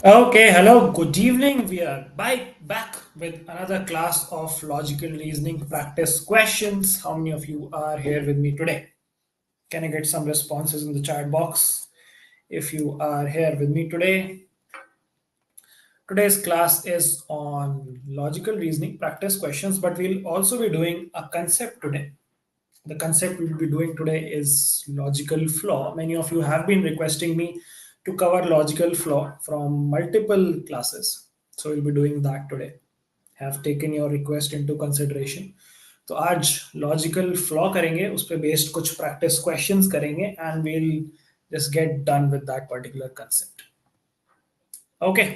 Okay, hello, good evening. We are back with another class of logical reasoning practice questions. How many of you are here with me today? Can I get some responses in the chat box? If you are here with me today, today's class is on logical reasoning practice questions, but we'll also be doing a concept today. The concept we'll be doing today is logical flaw. Many of you have been requesting me to cover logical flaw from multiple classes. So we'll be doing that today. Have taken your request into consideration. तो आज logical flaw करेंगे उस पे based कुछ practice questions करेंगे and we'll just get done with that particular concept okay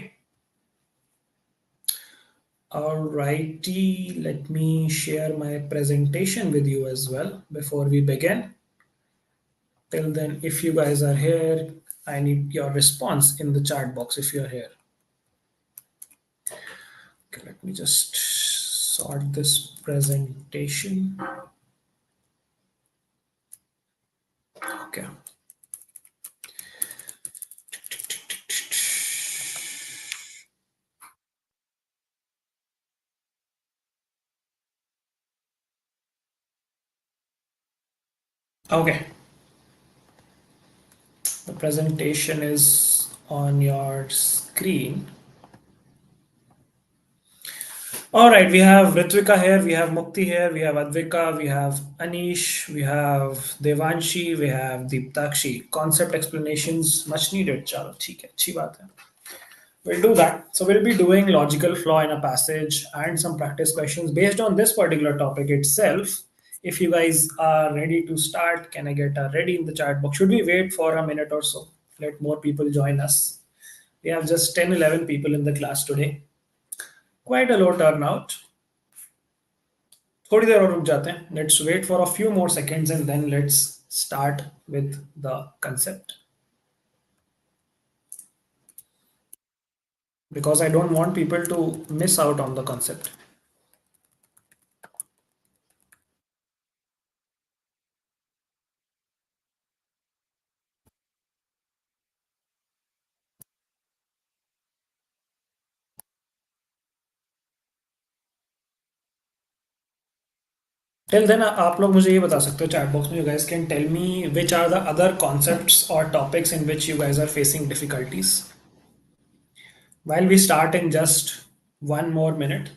alrighty, let me share my presentation with you as well before we begin. Till then, if you guys are here, I need your response in the chat box if you're here. Okay, let me just sort this presentation. Okay. Okay. The presentation is on your screen. All right, we have Ritvika here, we have Mukti here, we have Advika, we have Anish, we have Devanshi, we have Deeptakshi. Concept explanations much needed. Chalo, theek hai, अच्छी बात है. We'll do that. So we'll be doing logical flaw in a passage and some practice questions based on this particular topic itself. If you guys are ready to start, can I get a ready in the chat box? Should we wait for a minute or so? Let more people join us. We have just 10, 11 people in the class today. Quite a low turnout. थोड़ी देर और रुक जाते हैं. Let's wait for a few more seconds and then let's start with the concept. Because I don't want people to miss out on the concept. Till then आप लोग मुझे ये बता सकते हो चैट बॉक्स में. You guys can tell me which are the other concepts और topics in which you guys are facing difficulties. While we start in just one more minute,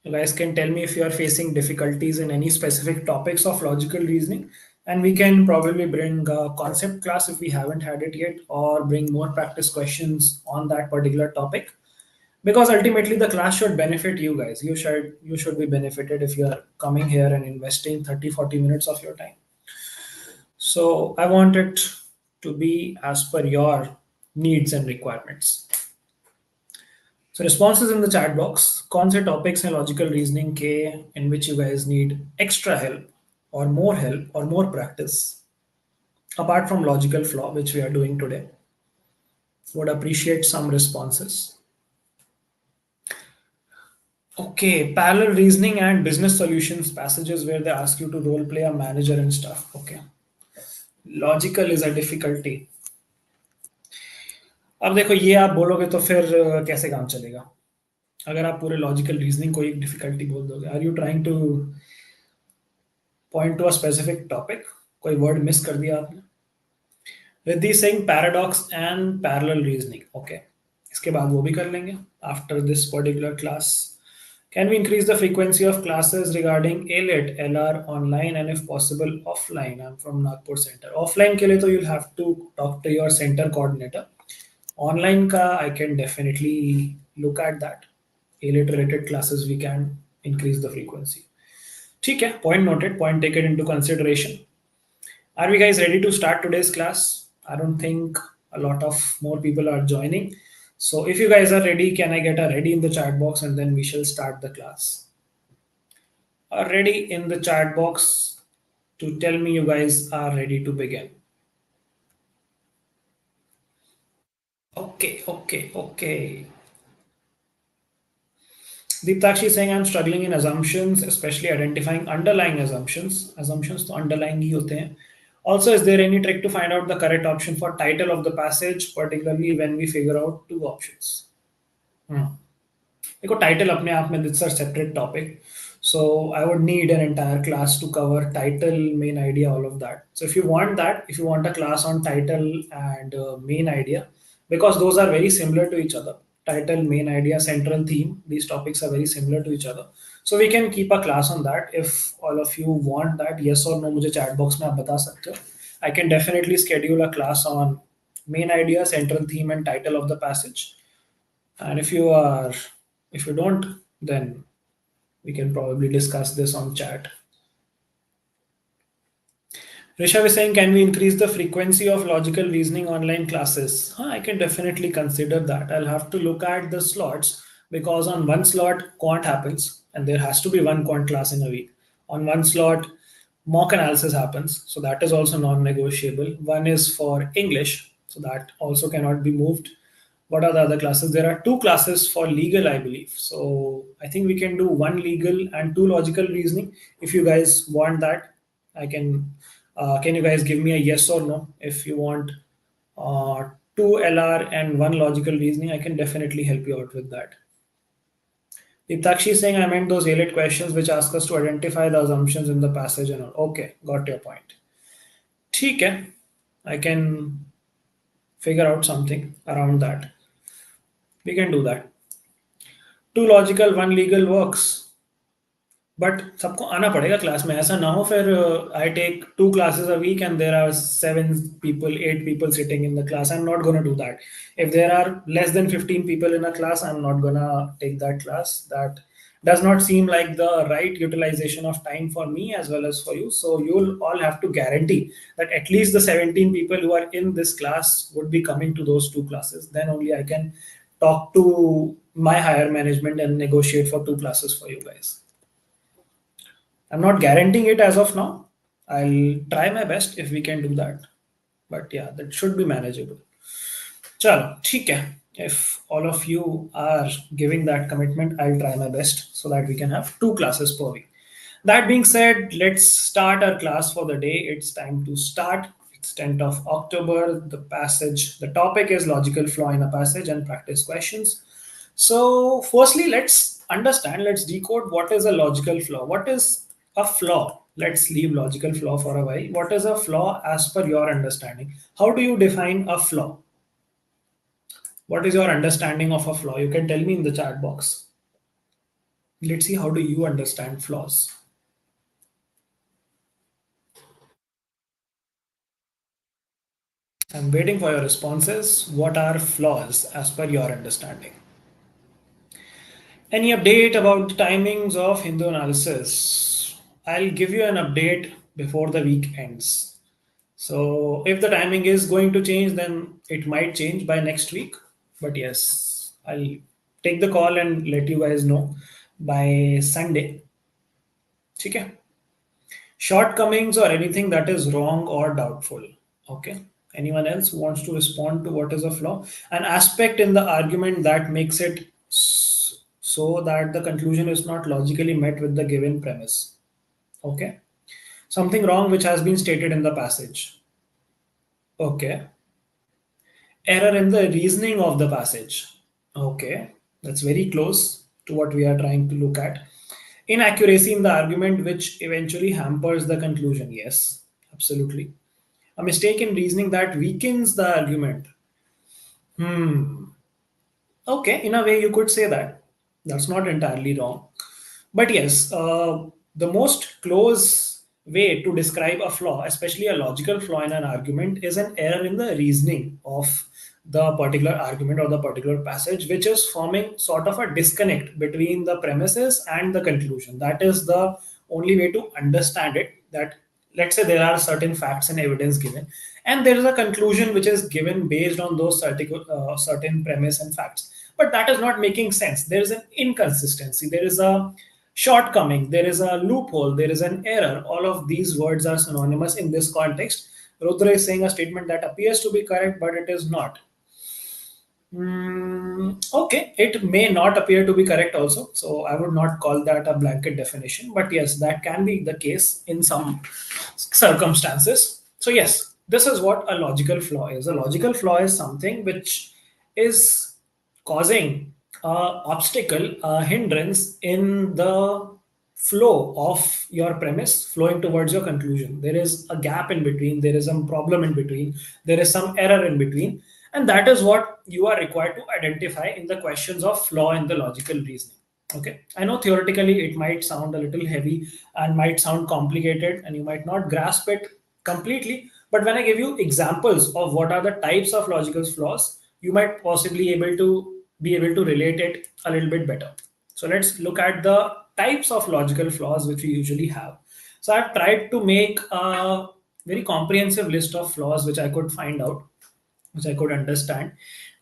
you guys can tell me if you are facing difficulties in any specific topics of logical reasoning, and we can probably bring a concept class if we haven't had it yet, or bring more practice questions on that particular topic. Because ultimately the class should benefit you guys. You should be benefited if you are coming here and investing 30-40 minutes of your time. So I want it to be as per your needs and requirements. So responses in the chat box. कौन से topics हैं logical reasoning के in which you guys need extra help or more practice apart from logical flaw which we are doing today. Would appreciate some responses. Okay, parallel reasoning and business solutions passages where they ask you to role play a manager and stuff. Okay. Logical is a difficulty. अब देखो ये आप बोलोगे तो फिर कैसे काम चलेगा अगर आप पूरे लॉजिकल रीजनिंग को एक डिफिकल्टी बोल दोगे. Are you trying to point to a specific topic? कोई वर्ड मिस कर दिया आपने? Riddhi Singh paradox and parallel reasoning. Okay, इसके बाद वो भी कर लेंगे after this particular class. Can we increase the frequency of classes regarding ALET, LR online and if possible offline? I'm from Nagpur Center. Offline के लिए तो you'll have to talk to your center coordinator. Online का I can definitely look at that. ALET related classes we can increase the frequency. ठीक है, point noted, point taken into consideration. Are we guys ready to start today's class? I don't think a lot of more people are joining. So if you guys are ready, can I get a ready in the chat box and then we shall start the class. A ready in the chat box to tell me you guys are ready to begin. Okay. Deeptakshi is saying I'm struggling in assumptions, especially identifying underlying assumptions. Assumptions तो underlying ही होते हैं. Also, is there any trick to find out the correct option for title of the passage, particularly when we figure out two options? Hmm. देखो title अपने आप में it's a separate topic so I would need an entire class to cover title main idea all of that so if you want a class on title and main idea because those are very similar to each other, title, main idea, central theme, these topics are very similar to each other, so we can keep a class on that. If all of you want that, yes or no, मुझे chat box में आप बता सकते हो. I can definitely schedule a class on main idea, central theme and title of the passage. And if you don't, then we can probably discuss this on chat. Rishabh is saying, can we increase the frequency of logical reasoning online classes? Huh, I can definitely consider that. I'll have to look at the slots because on one slot, quant happens, and there has to be one quant class in a week. On one slot, mock analysis happens, so that is also non negotiable. One is for English, so that also cannot be moved. What are the other classes? There are two classes for legal, I believe. So I think we can do one legal and two logical reasoning. If you guys want that, I can. Can you guys give me a yes or no? If you want two LR and one logical reasoning, I can definitely help you out with that. Iptakshi is saying, I meant those ALET questions which ask us to identify the assumptions in the passage and all. Okay, got your point. ठीक है, I can figure out something around that. We can do that. Two logical, one legal works. But सबको आना पड़ेगा class में, ऐसा ना हो फिर I take two classes a week and there are 7 people 8 people sitting in the class. I'm not going to do that. If there are less than 15 people in a class, I'm not going to take that class. That does not seem like the right utilization of time for me as well as for you. So you'll all have to guarantee that at least the 17 people who are in this class would be coming to those two classes. Then only I can talk to my higher management and negotiate for two classes for you guys. I'm not guaranteeing it as of now. I'll try my best if we can do that. But yeah, that should be manageable. Chalo, theek hai. If all of you are giving that commitment, I'll try my best so that we can have two classes per week. That being said, let's start our class for the day. It's time to start. It's 10th of October. The topic is logical flaw in a passage and practice questions. So, firstly, let's decode what is a logical flaw. What is a flaw? Let's leave logical flaw for a while. What is a flaw as per your understanding? How do you define a flaw? What is your understanding of a flaw? You can tell me in the chat box. Let's see, how do you understand flaws? I'm waiting for your responses. What are flaws as per your understanding? Any update about the timings of Hindu analysis? I'll give you an update before the week ends. So if the timing is going to change, then it might change by next week. But yes, I'll take the call and let you guys know by Sunday. Okay. Shortcomings or anything that is wrong or doubtful. Okay. Anyone else who wants to respond to what is a flaw? An aspect in the argument that makes it so that the conclusion is not logically met with the given premise. Okay. Something wrong which has been stated in the passage. Okay. Error in the reasoning of the passage. Okay. That's very close to what we are trying to look at. Inaccuracy in the argument which eventually hampers the conclusion. Yes, absolutely. A mistake in reasoning that weakens the argument. Okay, in a way, you could say that. That's not entirely wrong. But yes, the most close way to describe a flaw, especially a logical flaw in an argument, is an error in the reasoning of the particular argument or the particular passage, which is forming sort of a disconnect between the premises and the conclusion. That is the only way to understand it. That, let's say, there are certain facts and evidence given, and there is a conclusion which is given based on those certain premise and facts, but that is not making sense. There is an inconsistency, there is a shortcoming, there is a loophole, there is an error. All of these words are synonymous in this context. Rudra is saying a statement that appears to be correct, but it is not. Okay, it may not appear to be correct also. So I would not call that a blanket definition. But yes, that can be the case in some circumstances. So yes, this is what a logical flaw is. A logical flaw is something which is causing a obstacle, a hindrance in the flow of your premise flowing towards your conclusion. There is a gap in between, there is some problem in between, there is some error in between, and that is what you are required to identify in the questions of flaw in the logical reasoning. Okay, I know theoretically it might sound a little heavy and might sound complicated, and you might not grasp it completely. But when I give you examples of what are the types of logical flaws, you might possibly able to relate it a little bit better. So let's look at the types of logical flaws which we usually have. So I've tried to make a very comprehensive list of flaws which I could find out, which I could understand.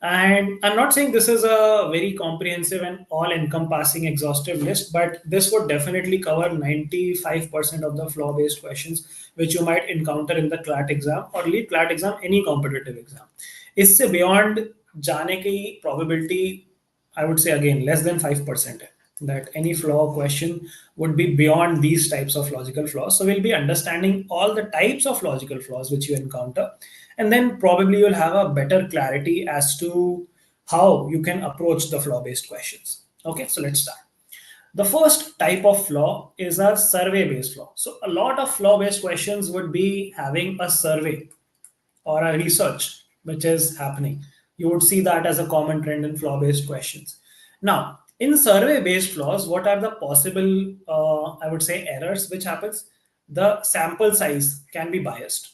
And I'm not saying this is a very comprehensive and all encompassing exhaustive list, but this would definitely cover 95% of the flaw based questions which you might encounter in the CLAT exam or lead CLAT exam, any competitive exam. इससे beyond जाने की probability, I would say again less than 5% that any flaw question would be beyond these types of logical flaws. So we'll be understanding all the types of logical flaws which you encounter, and then probably you'll have a better clarity as to how you can approach the flaw based questions. Okay, so let's start. The first type of flaw is a survey based flaw. So a lot of flaw based questions would be having a survey or a research which is happening. You would see that as a common trend in flaw based questions. Now, in survey based flaws, what are the possible, I would say, errors which happens? The sample size can be biased,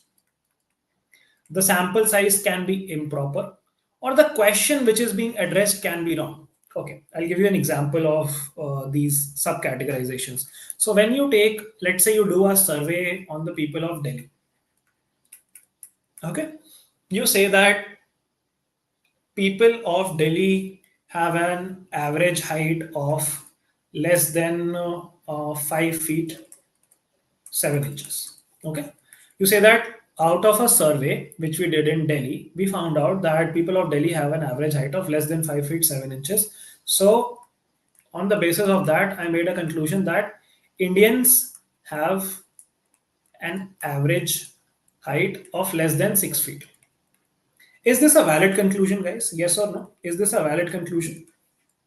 the sample size can be improper, or the question which is being addressed can be wrong. Okay, I'll give you an example of these subcategorizations. So when you take, let's say you do a survey on the people of Delhi. Okay, you say that people of Delhi have an average height of less than 5 feet 7 inches. Okay. You say that out of a survey which we did in Delhi, we found out that people of Delhi have an average height of less than 5 feet 7 inches. So, on the basis of that, I made a conclusion that Indians have an average height of less than 6 feet. Is this a valid conclusion, guys? Yes or no? Is this a valid conclusion?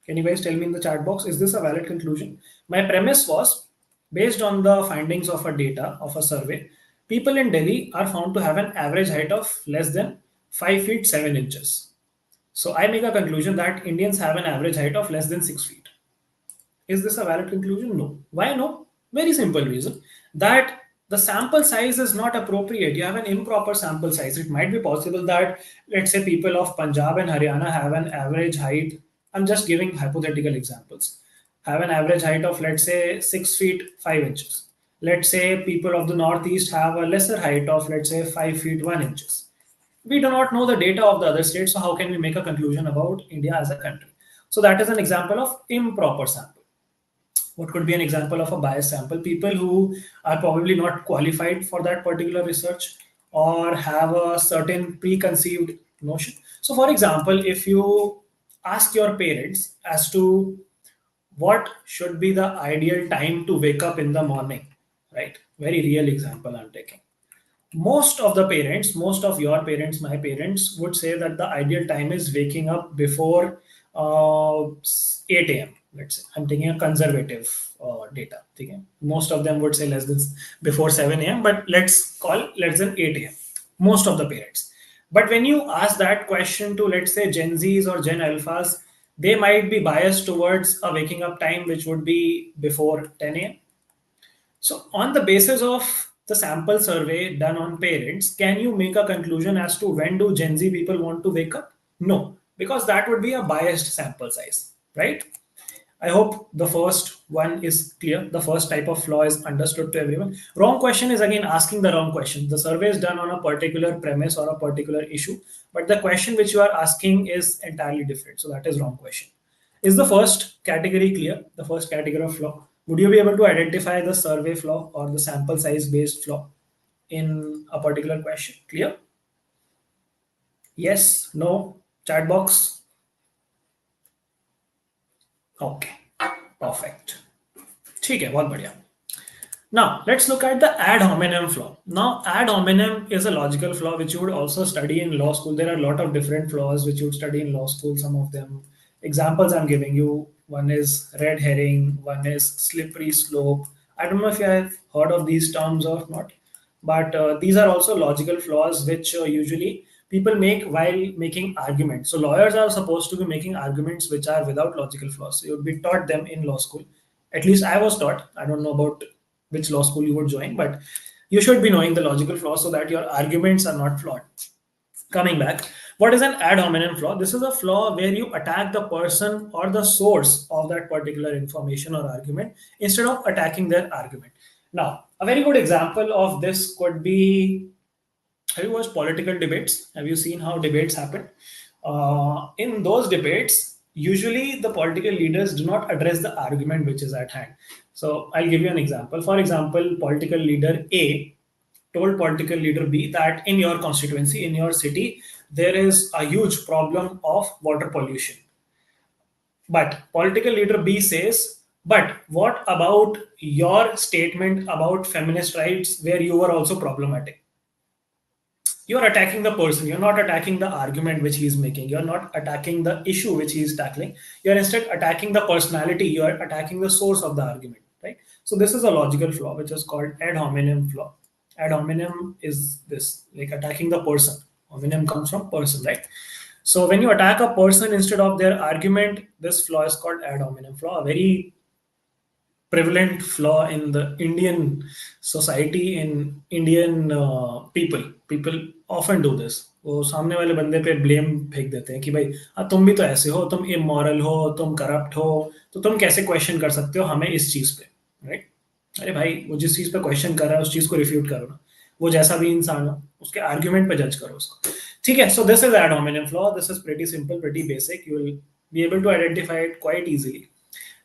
Can you guys tell me in the chat box? Is this a valid conclusion? My premise was based on the findings of a data of a survey. People in Delhi are found to have an average height of less than 5 feet 7 inches. So I make a conclusion that Indians have an average height of less than 6 feet. Is this a valid conclusion? No. Why no? Very simple reason that the sample size is not appropriate. You have an improper sample size. It might be possible that, let's say, people of Punjab and Haryana have an average height. I'm just giving hypothetical examples. Have an average height of, let's say, 6 feet 5 inches. Let's say people of the Northeast have a lesser height of, let's say, 5 feet 1 inches. We do not know the data of the other states, so how can we make a conclusion about India as a country? So that is an example of improper sample. What could be an example of a biased sample? People who are probably not qualified for that particular research or have a certain preconceived notion. So for example, if you ask your parents as to what should be the ideal time to wake up in the morning, right? Very real example I'm taking. Most of the parents, most of your parents, my parents would say that the ideal time is waking up before 8 a.m. Let's say I'm taking a conservative data. Okay? Most of them would say less than before 7 a.m. But let's call less than 8 a.m. Most of the parents. But when you ask that question to, let's say, Gen Zs or Gen Alphas, they might be biased towards a waking up time which would be before 10 a.m. So, on the basis of the sample survey done on parents, can you make a conclusion as to when do Gen Z people want to wake up? No, because that would be a biased sample size, right? I hope the first one is clear. The first type of flaw is understood to everyone. Wrong question is again asking the wrong question. The survey is done on a particular premise or a particular issue, but the question which you are asking is entirely different. So that is wrong question. Is the first category clear? The first category of flaw. Would you be able to identify the survey flaw or the sample size based flaw in a particular question? Clear? Yes, no, chat box. Okay, perfect. ठीक है बहुत बढ़िया. Now, let's look at the ad hominem flaw. Now, ad hominem is a logical flaw which you would also study in law school. There are a lot of different flaws which you would study in law school. Some of them, examples I'm giving you, one is red herring, one is slippery slope. I don't know if you have heard of these terms or not, but these are also logical flaws which usually people make while making arguments. So, lawyers are supposed to be making arguments which are without logical flaws. So, you would be taught them in law school. At least I was taught. I don't know about which law school you would join, but you should be knowing the logical flaws so that your arguments are not flawed. Coming back, what is an ad hominem flaw? This is a flaw where you attack the person or the source of that particular information or argument instead of attacking their argument. Now, a very good example of this could be, have you watched political debates? Have you seen how debates happen? In those debates, usually the political leaders do not address the argument which is at hand. So I'll give you an example. For example, political leader A told political leader B that in your constituency, in your city, there is a huge problem of water pollution. But political leader B says, but what about your statement about feminist rights where you were also problematic? You're attacking the person, you're not attacking the argument which he's making, you're not attacking the issue which he's tackling, you're instead attacking the personality, you're attacking the source of the argument, right? So this is a logical flaw which is called ad hominem flaw. Ad hominem is this, like attacking the person. Hominem comes from person, right? So when you attack a person instead of their argument, this flaw is called ad hominem flaw, a very prevalent flaw in the Indian society, in Indian people. People often do this. वो सामने वाले बंदे पे blame फेंक देते हैं कि भाई तुम भी तो ऐसे हो, तुम इमोरल हो, तुम करप्ट हो, तो तुम कैसे क्वेश्चन कर सकते हो हमें इस चीज पे, राइट? अरे भाई वो जिस चीज पे क्वेश्चन कर रहा है उस चीज को रिफ्यूट करो ना, वो जैसा भी इंसान हो उसके आर्ग्यूमेंट पे जज करो उसको, ठीक है? So this is add hominem flaw. This is pretty simple, pretty basic. You will be able to identify it quite easily.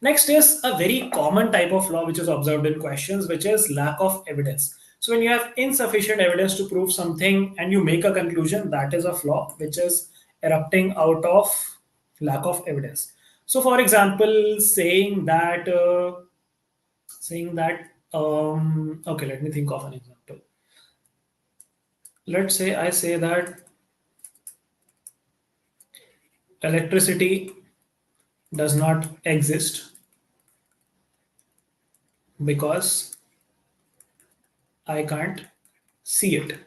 Next is a very common type of flaw which is observed in questions, which is lack of evidence. So when you have insufficient evidence to prove something and you make a conclusion, that is a flaw which is erupting out of lack of evidence. So, for example, saying that okay, let me think of an example. Let's say I say that electricity does not exist because I can't see it.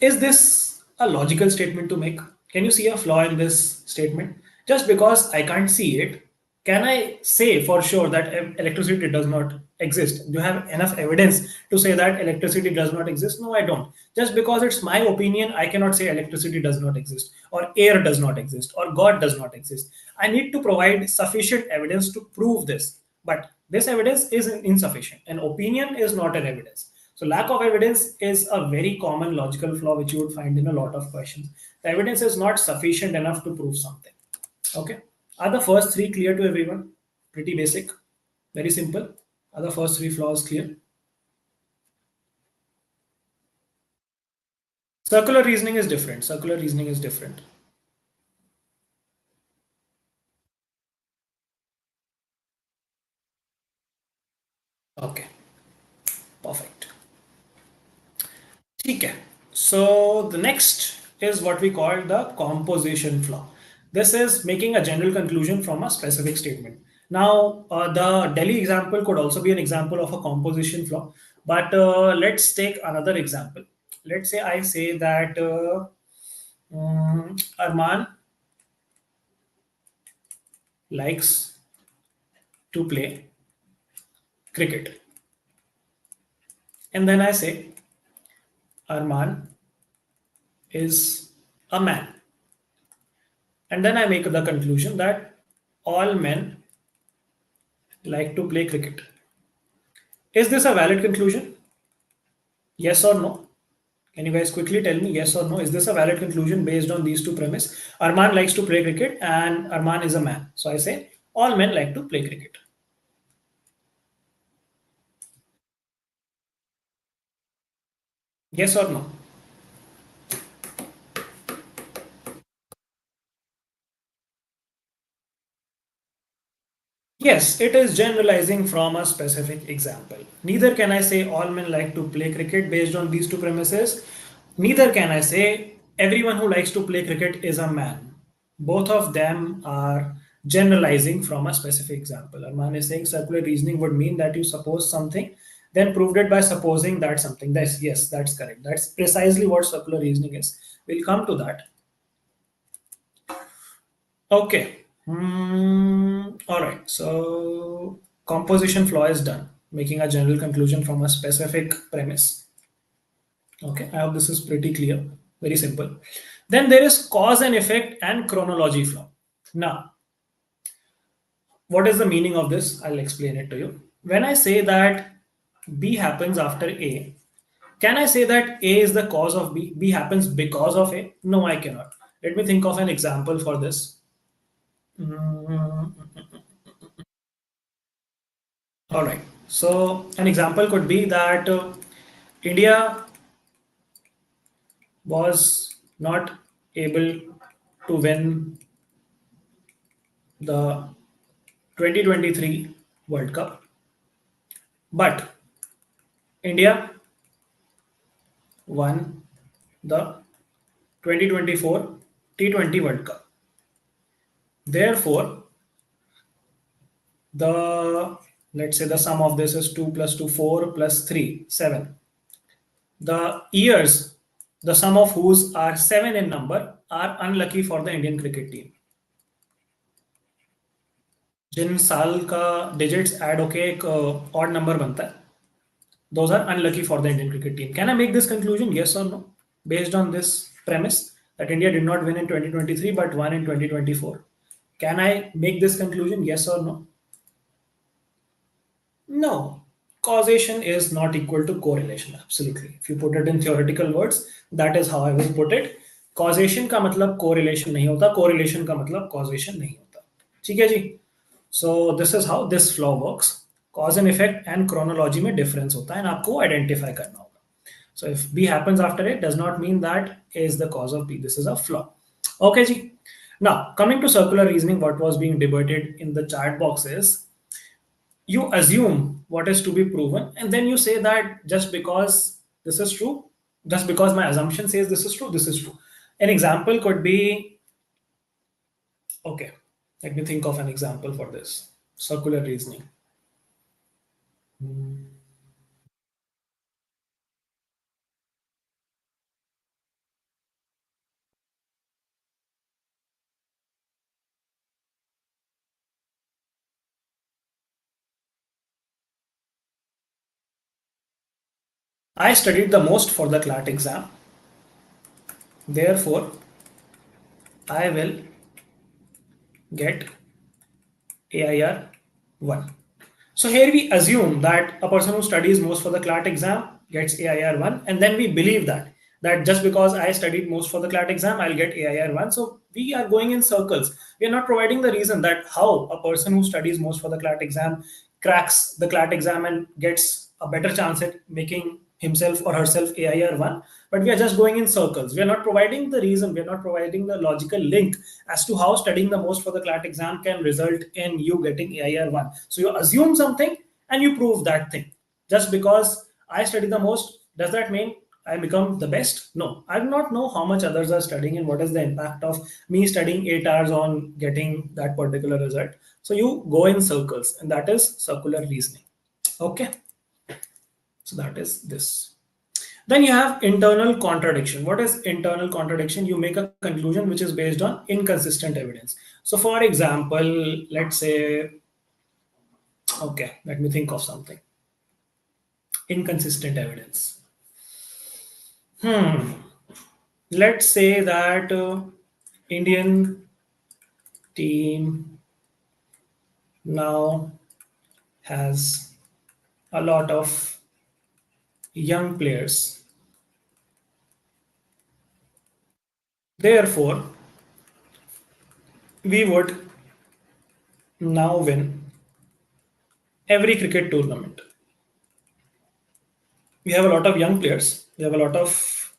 Is this a logical statement to make? Can you see a flaw in this statement? Just because I can't see it, can I say for sure that electricity does not exist? Do you have enough evidence to say that electricity does not exist? No, I don't. Just because it's my opinion, I cannot say electricity does not exist, or air does not exist, or God does not exist. I need to provide sufficient evidence to prove this. But this evidence is insufficient. An opinion is not an evidence. So lack of evidence is a very common logical flaw which you would find in a lot of questions. The evidence is not sufficient enough to prove something. Okay. Are the first three clear to everyone? Pretty basic, very simple. Are the first three flaws clear? Circular reasoning is different. Circular reasoning is different. Okay, perfect. Okay. So the next is what we call the composition flaw. This is making a general conclusion from a specific statement. Now, the Delhi example could also be an example of a composition flaw, but let's take another example. Let's say I say that Arman likes to play cricket, and then I say Arman is a man, and then I make the conclusion that all men like to play cricket. Is this a valid conclusion? Yes or no? Can you guys quickly tell me yes or no? Is this a valid conclusion based on these two premises? Arman likes to play cricket and Arman is a man. So I say all men like to play cricket. Yes or no? Yes, it is generalizing from a specific example. Neither can I say all men like to play cricket based on these two premises. Neither can I say everyone who likes to play cricket is a man. Both of them are generalizing from a specific example. Arman is saying circular reasoning would mean that you suppose something, then proved it by supposing that something. That's, yes, that's correct. That's precisely what circular reasoning is. We'll come to that. Okay. All right. So composition flaw is done, making a general conclusion from a specific premise. Okay. I hope this is pretty clear. Very simple. Then there is cause and effect and chronology flaw. Now, what is the meaning of this? I'll explain it to you. When I say that B happens after A, can I say that A is the cause of B? B happens because of A? No, I cannot. Let me think of an example for this. Mm, All right. So an example could be that India was not able to win the 2023 World Cup, but India won the 2024 T20 World Cup. Therefore, the let's say the sum of this is 2 plus 2, 4 plus 3, 7. The years, the sum of whose are 7 in number, are unlucky for the Indian cricket team. जिन साल का digits add होके एक odd number बनता है those are unlucky for the Indian cricket team. Can I make this conclusion? Yes or no? Based on this premise that India did not win in 2023 but won in 2024. Can I make this conclusion? Yes or no? No. Causation is not equal to correlation. Absolutely. If you put it in theoretical words, that is how I will put it. Causation का मतलब correlation नहीं होता, correlation का मतलब causation नहीं होता. ठीक है जी? So this is how this flaw works. Cause and effect and chronology में difference होता है and आपको identify करना होगा. So if B happens after A does not mean that A is the cause of B. This is a flaw. Okay ji. Now coming to circular reasoning, what was being debated in the chat box is you assume what is to be proven and then you say that just because this is true, just because my assumption says this is true, this is true. An example could be, okay, let me think of an example for this circular reasoning. I studied the most for the CLAT exam, therefore I will get AIR 1. So here we assume that a person who studies most for the CLAT exam gets AIR 1, and then we believe that just because I studied most for the CLAT exam, I'll get AIR 1. So we are going in circles. We are not providing the reason that how a person who studies most for the CLAT exam cracks the CLAT exam and gets a better chance at making himself or herself AIR 1, but we are just going in circles. We are not providing the reason, we are not providing the logical link as to how studying the most for the CLAT exam can result in you getting AIR 1. So you assume something and you prove that thing. Just because I study the most, does that mean I become the best? No, I do not know how much others are studying and what is the impact of me studying 8 hours on getting that particular result. So you go in circles, and that is circular reasoning. Okay. So that is this. Then you have internal contradiction. What is internal contradiction? You make a conclusion which is based on inconsistent evidence. So, for example, let's say, okay, let me think of something. Inconsistent evidence. Let's say that Indian team now has a lot of young players. Therefore, we would now win every cricket tournament. We have a lot of young players. We have a lot of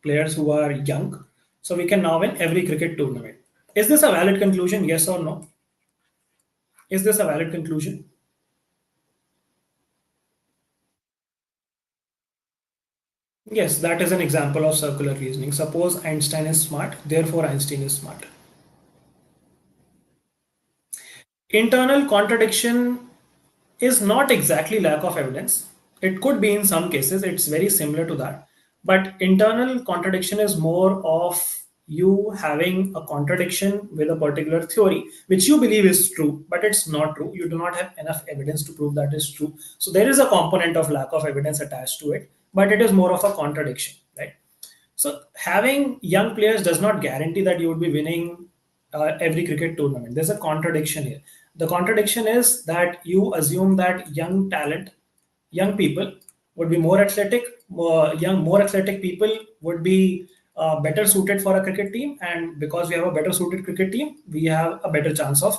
players who are young. So we can now win every cricket tournament. Is this a valid conclusion? Yes or no? Is this a valid conclusion? Yes, that is an example of circular reasoning. Suppose Einstein is smart, therefore Einstein is smart. Internal contradiction is not exactly lack of evidence. It could be in some cases, it's very similar to that. But internal contradiction is more of you having a contradiction with a particular theory, which you believe is true, but it's not true. You do not have enough evidence to prove that is true. So there is a component of lack of evidence attached to it, but it is more of a contradiction, right? So having young players does not guarantee that you would be winning every cricket tournament. There's a contradiction here. The contradiction is that you assume that young talent, young people would be more athletic. More athletic people would be better suited for a cricket team, and because we have a better suited cricket team, we have a better chance of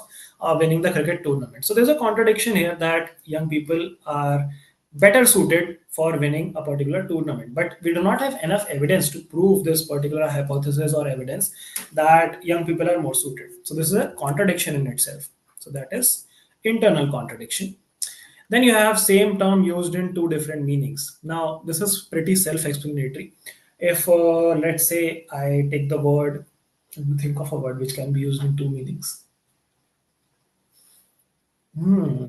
winning the cricket tournament. So there's a contradiction here that young people are better suited for winning a particular tournament. But we do not have enough evidence to prove this particular hypothesis or evidence that young people are more suited. So this is a contradiction in itself. So that is internal contradiction. Then you have same term used in two different meanings. Now this is pretty self-explanatory. If let's say I take the word, let me think of a word which can be used in two meanings. Hmm.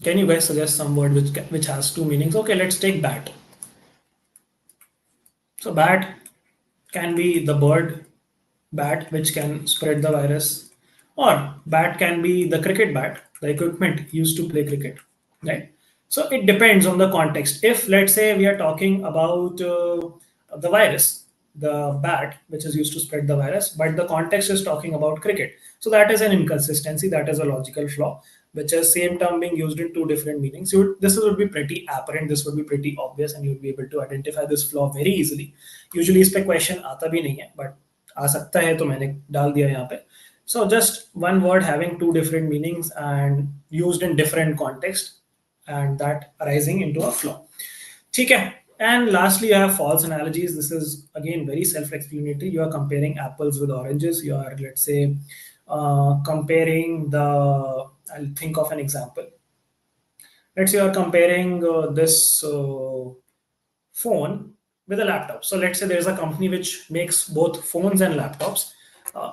Can you guys suggest some word which has two meanings? Okay, let's take bat. So bat can be the bird bat which can spread the virus, or bat can be the cricket bat, the equipment used to play cricket, right? So it depends on the context. If let's say we are talking about the virus, the bat which is used to spread the virus, but the context is talking about cricket, so that is an inconsistency, that is a logical flaw, which is same term being used in two different meanings. This would be pretty apparent, this would be pretty obvious, and you'd be able to identify this flaw very easily. Usually इस पे question आता भी नहीं है, but आ सकता है तो मैंने डाल दिया यहाँ पे. So just one word having two different meanings and used in different context, and that arising into a flaw. ठीक है. And lastly, you have false analogies. This is again very self-explanatory. You are comparing apples with oranges. You are, let's say, comparing the. I'll think of an example. Let's say you are comparing this phone with a laptop. So let's say there's a company which makes both phones and laptops.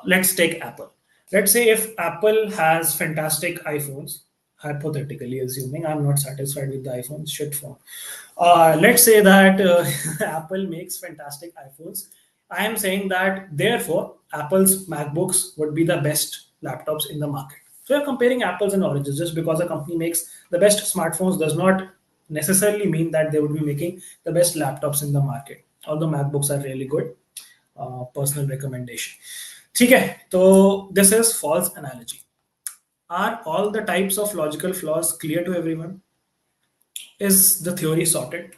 Let's take Apple. Let's say if Apple has fantastic iPhones, hypothetically assuming I'm not satisfied with the iPhone, shit phone. Let's say that Apple makes fantastic iPhones. I am saying that therefore Apple's MacBooks would be the best laptops in the market. So you're comparing apples and oranges. Just because a company makes the best smartphones does not necessarily mean that they would be making the best laptops in the market. Although MacBooks are really good, personal recommendation. ठीक है, तो this is false analogy. Are all the types of logical flaws clear to everyone? Is the theory sorted?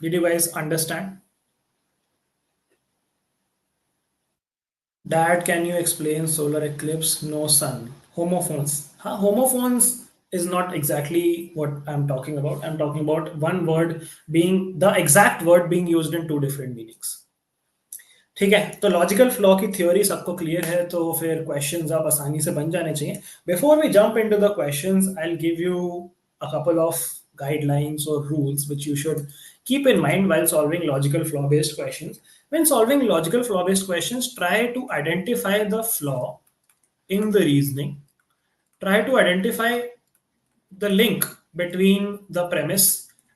Did you guys understand? Dad, can you explain solar eclipse? No sun. Homophones. Huh? Homophones is not exactly what I'm talking about. I'm talking about one word being the exact word being used in two different meanings. ठीक है, तो logical flaw की theory सबको clear है, तो फिर questions आप आसानी से बन जाने चाहिए. Before we jump into the questions, I will give you a couple of guidelines or rules which you should keep in mind while solving logical flaw based questions. When solving logical flaw based questions, try to identify the flaw in the reasoning. Try to identify the link between the premise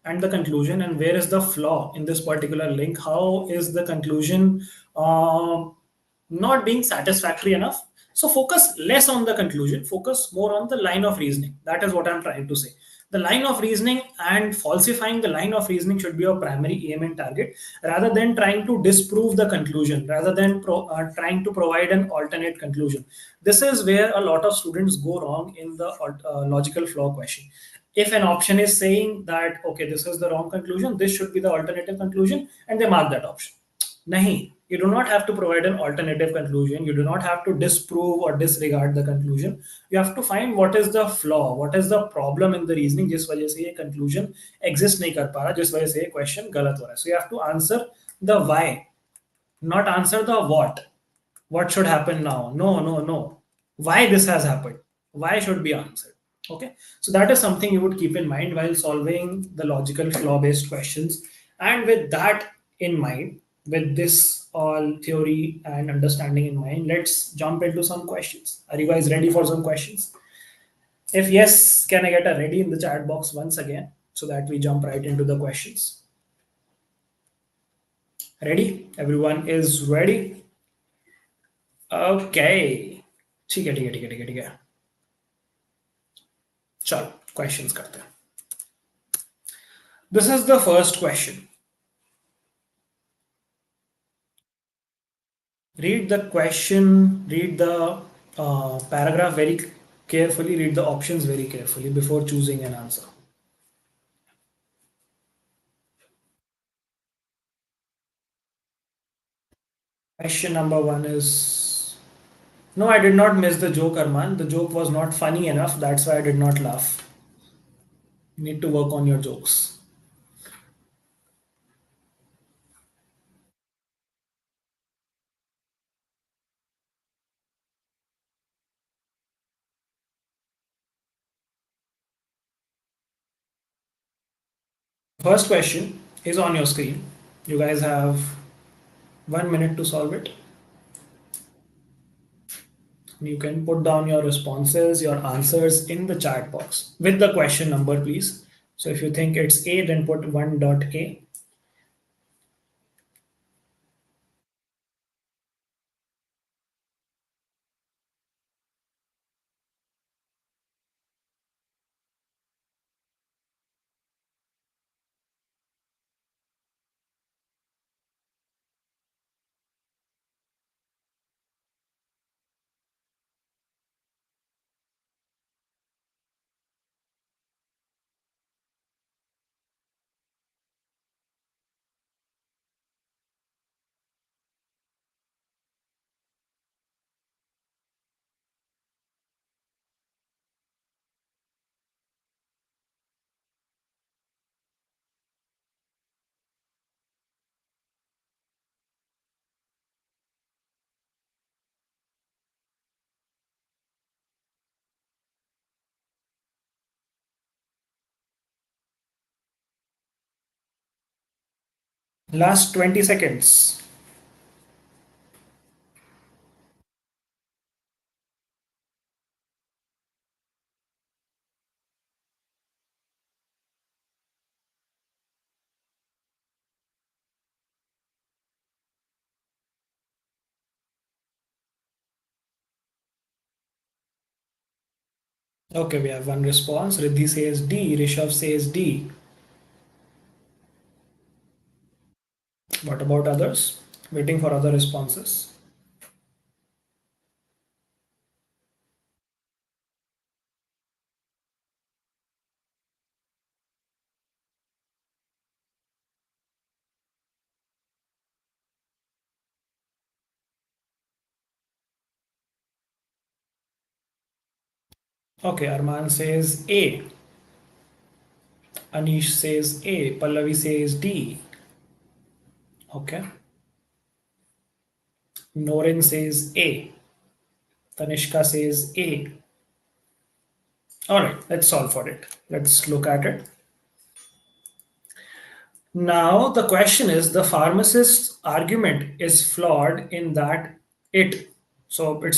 and the conclusion, and where is the flaw in this particular link. How is the conclusion not being satisfactory enough? So focus less on the conclusion, focus more on the line of reasoning. That is what I'm trying to say. The line of reasoning and falsifying the line of reasoning should be your primary aim and target, rather than trying to disprove the conclusion, rather than trying to provide an alternate conclusion. This is where a lot of students go wrong in the logical flaw question. If an option is saying that, okay, this is the wrong conclusion, this should be the alternative conclusion, and they mark that option. Nahi, you do not have to provide an alternative conclusion. You do not have to disprove or disregard the conclusion. You have to find what is the flaw, what is the problem in the reasoning जिस वजह से ये conclusion exist नहीं कर पा रहा, जिस वजह से ये question गलत हो रहा है. So you have to answer the why, not answer the what. What should happen now? No, no, no. why this has happened, why should be answered. Okay, so that is something you would keep in mind while solving the logical flaw based questions. And with that in mind, with this all theory and understanding in mind, let's jump into some questions. Are you guys ready for some questions? If yes, can I get a ready in the chat box once again so that we jump right into the questions? Ready? Everyone is ready? Okay, ठीक है ठीक है ठीक है ठीक है ठीक है. चलो क्वेश्चंस करते हैं. This is the first question. Read the question, read the paragraph very carefully, read the options very carefully before choosing an answer. Question number one is, no, I did not miss the joke, Arman. The joke was not funny enough. That's why I did not laugh. You need to work on your jokes. First question is on your screen. You guys have 1 minute to solve it. You can put down your responses, your answers in the chat box with the question number, please. So if you think it's A, then put 1.A. Last 20 seconds. Okay, we have one response. Riddhi says D. Rishabh says D. What about others? Waiting for other responses. Okay, Arman says A. Anish says A. Pallavi says D. Okay. Norin says A. Tanishka says A. All right, let's solve for it. Let's look at it. Now, the question is the pharmacist's argument is flawed in that it's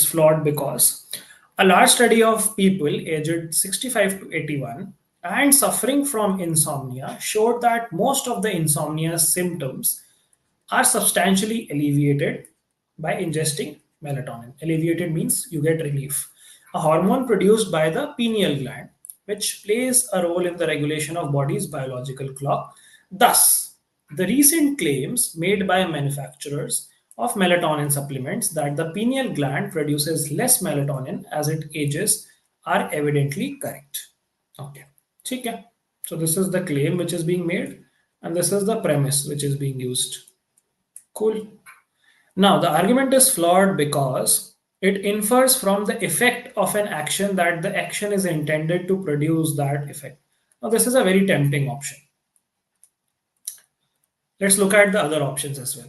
flawed because a large study of people aged 65 to 81 and suffering from insomnia showed that most of the insomnia symptoms are substantially alleviated by ingesting melatonin. Alleviated means you get relief. A hormone produced by the pineal gland, which plays a role in the regulation of body's biological clock. Thus, the recent claims made by manufacturers of melatonin supplements that the pineal gland produces less melatonin as it ages are evidently correct. Okay. ठीक है. So this is the claim which is being made, and this is the premise which is being used. Cool. Now, the argument is flawed because it infers from the effect of an action that the action is intended to produce that effect. Now, this is a very tempting option. Let's look at the other options as well.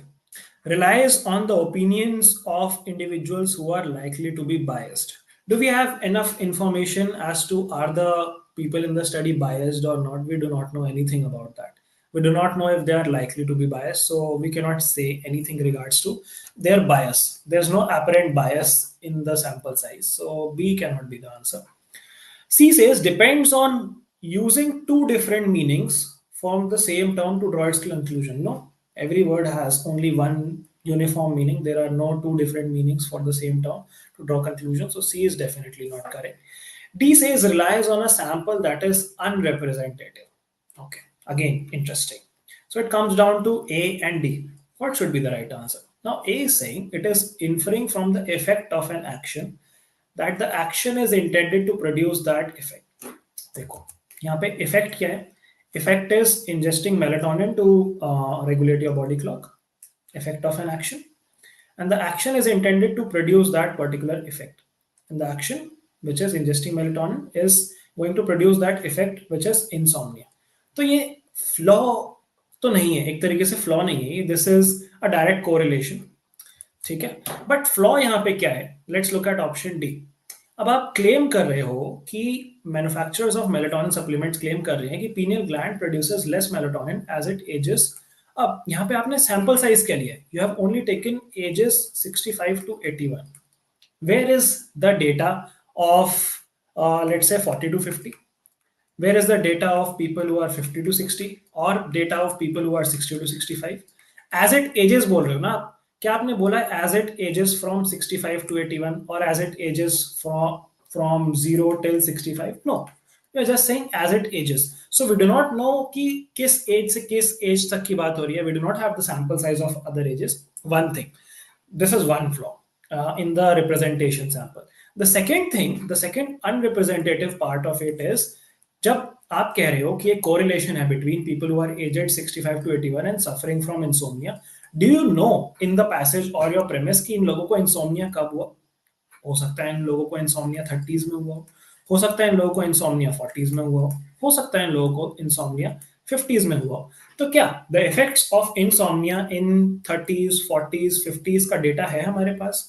Relies on the opinions of individuals who are likely to be biased. Do we have enough information as to are the people in the study biased or not? We do not know anything about that. We do not know if they are likely to be biased, so we cannot say anything regards to their bias. There's no apparent bias in the sample size, so B cannot be the answer. C says depends on using two different meanings from the same term to draw its conclusion. No, every word has only one uniform meaning. There are no two different meanings for the same term to draw conclusion. So C is definitely not correct. D says relies on a sample that is unrepresentative. Okay, again, interesting. So it comes down to A and D. What should be the right answer? Now, A is saying it is inferring from the effect of an action that the action is intended to produce that effect. देखो यहाँ पे effect क्या है? Effect is ingesting melatonin to regulate your body clock. Effect of an action, and the action is intended to produce that particular effect. And the action, which is ingesting melatonin, is going to produce that effect, which is insomnia. तो ये flaw तो नहीं है, एक तरीके से flaw नहीं है, this is a direct correlation. ठीक है, बट फ्लॉ यहाँ पे क्या है? Let's look at option D. अब आप क्लेम कर रहे हो कि manufacturers of melatonin supplements claim कर रहे हैं कि pineal gland produces less melatonin as it ages. अब यहाँ पे आपने सैंपल साइज क्या लिया है? You have only taken ages 65 to 81. Where is the data of let's say 40 to 50? Where is the data of people who are 50 to 60 or data of people who are 60 to 65? As it ages बोल रहे हो ना आप? क्या आपने बोला as it ages from 65 to 81 or as it ages from 0 till 65? No, we are just saying as it ages. So we do not know कि किस age से किस age तक की बात हो रही है. We do not have the sample size of other ages. One thing, this is one flaw in the representation sample. The second thing, the second unrepresentative part of it is जब आप कह रहे हो कि एक correlation है between people who are aged 65 to 81 and suffering from insomnia, do you know in the passage or your premise कि इन लोगों को insomnia कब हुआ? हो सकता है इन लोगों को इंसोम्निया 30s में हुआ हो सकता है इन लोगों को इंसोम्निया 40s में हुआ हो सकता है इन लोगों को इंसोम्निया 50s में हुआ. तो क्या the effects of insomnia in 30s 40s 50s का डेटा है हमारे पास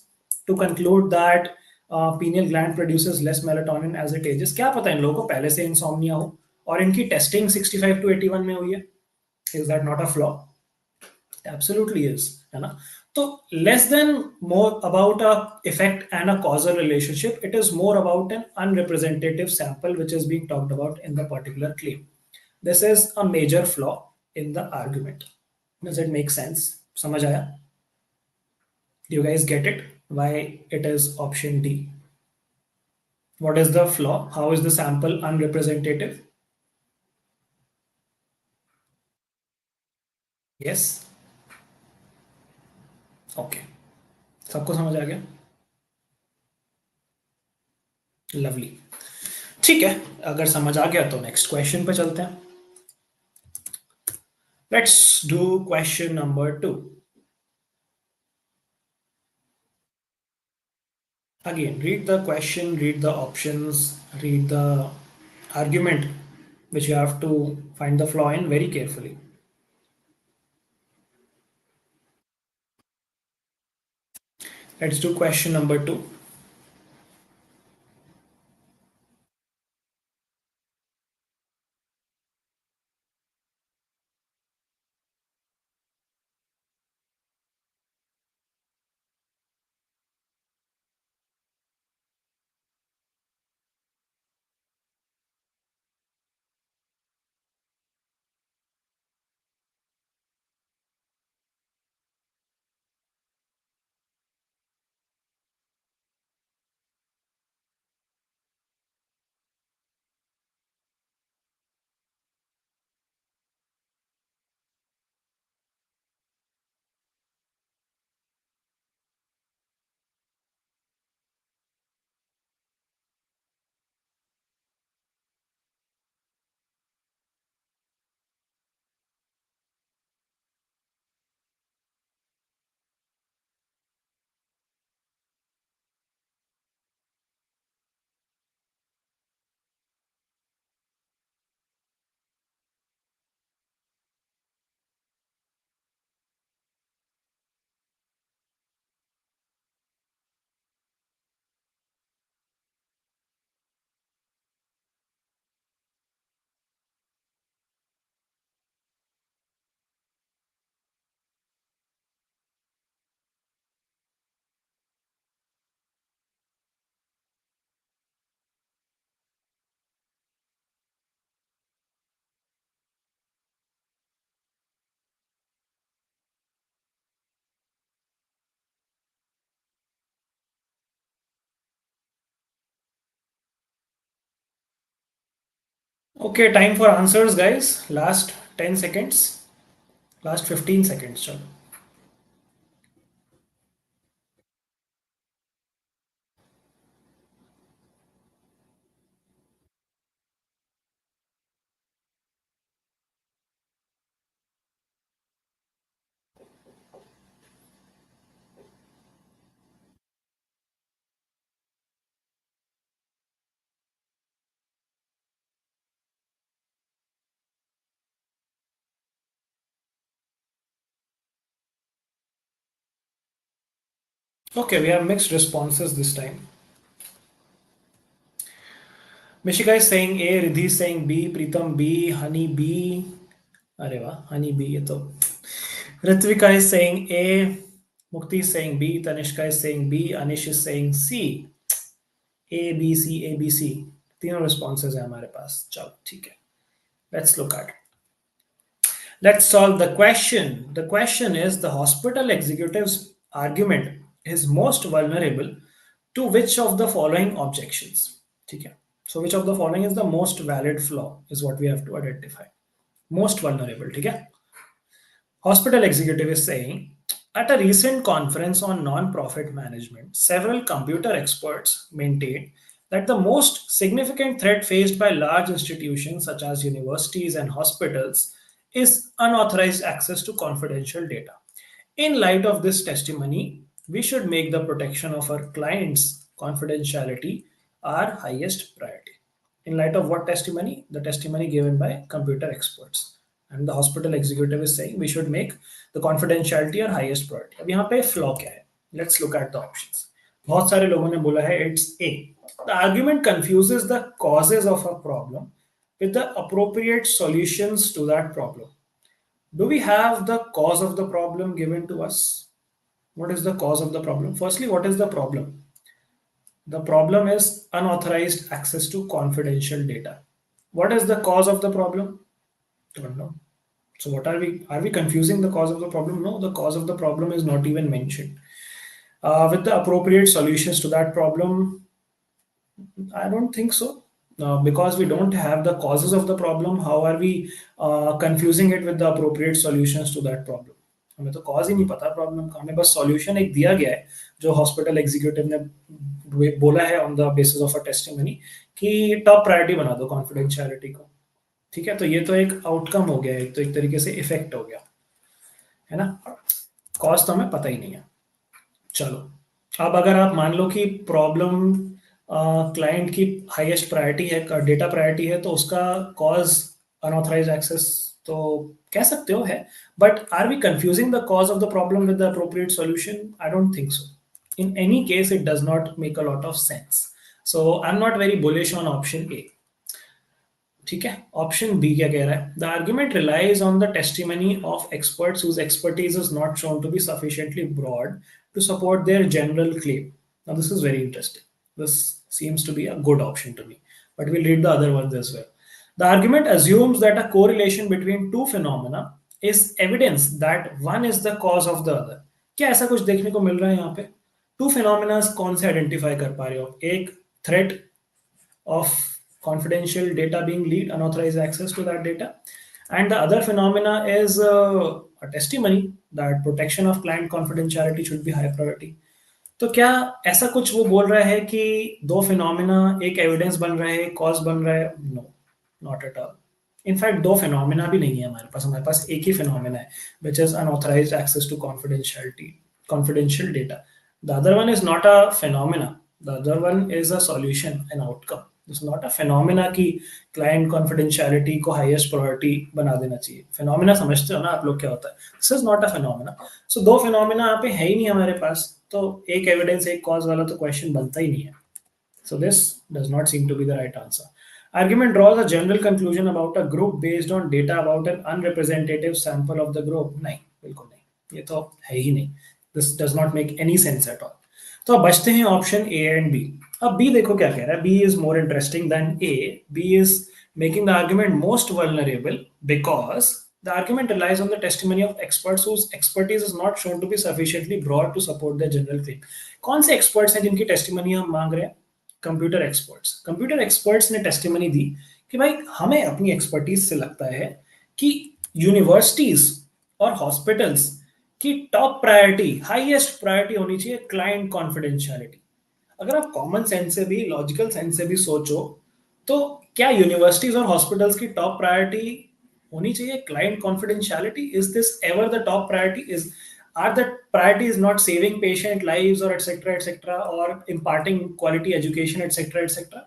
to conclude that pineal gland produces less melatonin as it ages? क्या पता इन लोगों को पहले से इंसोम्निया हो और इनकी टेस्टिंग 65 to 81 में हुई है. Is that not a flaw? Absolutely is, है ना? तो less than more about a effect and a causal relationship, it is more about an unrepresentative sample which is being talked about in the particular claim. This is a major flaw in the argument. Does it make sense? समझ आया? Do you guys get it? Why it is option D? What is the flaw? How is the sample unrepresentative? Yes. Okay. सबको समझ आ गया? Lovely. ठीक है, अगर समझ आ गया तो नेक्स्ट क्वेश्चन पे चलते हैं. Let's do question number 2. Again, read the question, read the options, read the argument, which you have to find the flaw in very carefully. Let's do question number 2. Okay, time for answers, guys. Last 10 seconds, last 15 seconds. Chalo. Okay, we have mixed responses this time. Mishika is saying A, Ridhi is saying B, Pritam B, Honey B. अरे वाह, Honey B ये तो. Ritvika is saying A, Mukti is saying B, Tanishka is saying B, Anish is saying C. A, B, C, A, B, C. तीनों responses है हमारे पास. चलो ठीक है. Let's look at. Let's solve the question. The question is the hospital executive's argument is most vulnerable to which of the following objections? Okay. So which of the following is the most valid flaw is what we have to identify. Most vulnerable. Okay. Hospital executive is saying at a recent conference on non-profit management, several computer experts maintained that the most significant threat faced by large institutions such as universities and hospitals is unauthorized access to confidential data. In light of this testimony, we should make the protection of our clients' confidentiality our highest priority. In light of what testimony? The testimony given by computer experts. And the hospital executive is saying we should make the confidentiality our highest priority. अब यहाँ पे flaw क्या है? Let's look at the options. बहुत सारे लोगों ने बोला है it's A. The argument confuses the causes of a problem with the appropriate solutions to that problem. Do we have the cause of the problem given to us? What is the cause of the problem? Firstly, what is the problem? The problem is unauthorized access to confidential data. What is the cause of the problem? Don't know. So what are we? Are we confusing the cause of the problem? No, the cause of the problem is not even mentioned. With the appropriate solutions to that problem, I don't think so. Because we don't have the causes of the problem, how are we confusing it with the appropriate solutions to that problem? हमें तो cause he नहीं पता problem का, हमें बस solution एक दिया गया है जो हॉस्पिटल एग्जीक्यूटिव ने बोला है on the basis of a testimony कि टॉप प्रायोरिटी बना दो कॉन्फिडेंशियलिटी को. ठीक है, तो ये तो एक आउटकम हो गया, एक तो एक तरीके से इफेक्ट हो गया है ना. कॉज तो हमें पता ही नहीं है. चलो, अब अगर आप मान लो कि प्रॉब्लम क्लाइंट की हाईएस्ट प्रायोरिटी है, डेटा प्रायोरिटी है, तो उसका कॉज अनऑथराइज्ड एक्सेस तो कह सकते हो है. But are we confusing the cause of the problem with the appropriate solution? I don't think so. In any case, it does not make a lot of sense. So I'm not very bullish on option A. ठीक है, option B क्या कह रहा है? The argument relies on the testimony of experts whose expertise is not shown to be sufficiently broad to support their general claim. Now this is very interesting. This seems to be a good option to me, but we'll read the other ones as well. The argument assumes that a correlation between two phenomena is evidence that one is the cause of the other. क्या ऐसा कुछ देखने को मिल रहा है यहाँ पे? To phenomena कौन से आइडेंटिफाई कर पा रहे हो? एक threat of confidential data being leaked, unauthorized access to that data. And the other phenomena is a testimony that protection of client confidentiality should be high priority. तो क्या ऐसा कुछ वो बोल रहा है कि दो फिनोमिना एक एविडेंस बन रहा है, कॉज बन रहा है? No, not at all. In fact दो फिनोमिना भी नहीं है हमारे पास एक ही फिनोमिना है, which is unauthorized access to confidential data. The other one is not a phenomena. The other one is a solution, an outcome. It's not a phenomena कि client confidentiality को highest priority बना देना चाहिए. Phenomena समझते हो ना आप लोग क्या होता है? This is not a phenomena. So दो phenomena यहाँ पे है ही नहीं हमारे पास, तो एक evidence एक cause वाला तो question बनता ही नहीं है. So this does not seem to be the right answer. Argument draws a general conclusion about a group based on data about an unrepresentative sample of the group. नहीं, बिल्कुल नहीं. ये तो है ही नहीं. This does not make any sense at all. तो अब बचते हैं ऑप्शन ए एंड बी. अब बी देखो क्या कह रहा है. B is more interesting than A. B is making the argument most vulnerable because the argument relies on the testimony of experts whose expertise is not shown to be sufficiently broad to support their general claim. कौन से experts हैं जिनकी testimony हम मांग रहे हैं? Computer experts. Computer experts ने testimony दी कि भाई हमें अपनी एक्सपर्टीज से लगता है कि यूनिवर्सिटीज और हॉस्पिटल्स की टॉप प्रायोरिटी, हाईएस्ट प्रायोरिटी होनी चाहिए क्लाइंट कॉन्फिडेंशियलिटी। अगर आप कॉमन सेंस से भी, लॉजिकल सेंस से भी सोचो, तो क्या यूनिवर्सिटीज और हॉस्पिटल्स की टॉप प्रायोरिटी होनी चाहिए client confidentiality? Is this ever the top priority? Is are the priorities not saving patient lives और एटसेट्रा और इम्पार्टिंग क्वालिटी एजुकेशन एटसेट्रा?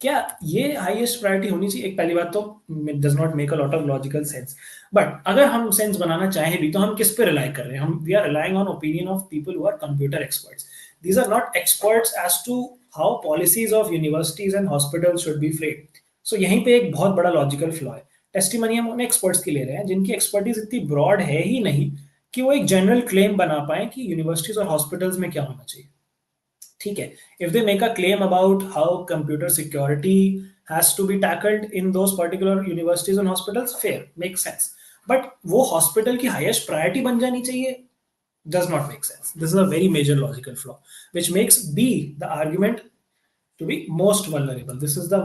क्या ये हाईएस्ट प्रायोरिटी होनी चाहिए? एक पहली बात तो does not make a lot of logical sense. But अगर हम सेंस बनाना चाहें भी, तो हम किस पे रिलाई कर रहे हैं? हम we are relying on opinion of people who are computer experts. These are not experts as to how policies of universities and hospital should be framed. So यहीं पे एक बहुत बड़ा लॉजिकल फ्लॉ है। टेस्टिमनी हम उन एक्सपर्ट्स की ले रहे हैं जिनकी एक्सपर्टीज इतनी ब्रॉड है ही नहीं कि वो एक जनरल क्लेम बना पाए कि यूनिवर्सिटीज और हॉस्पिटल्स में क्या होना चाहिए। ठीक है, if they make a claim about how computer security has to be tackled in those particular universities and hospitals, fair, make sense. बट वो हॉस्पिटल की हाईएस्ट प्रायोरिटी बन जानी चाहिए, does not make sense. This is a very major logical flaw, which makes B the argument to be most vulnerable. This is the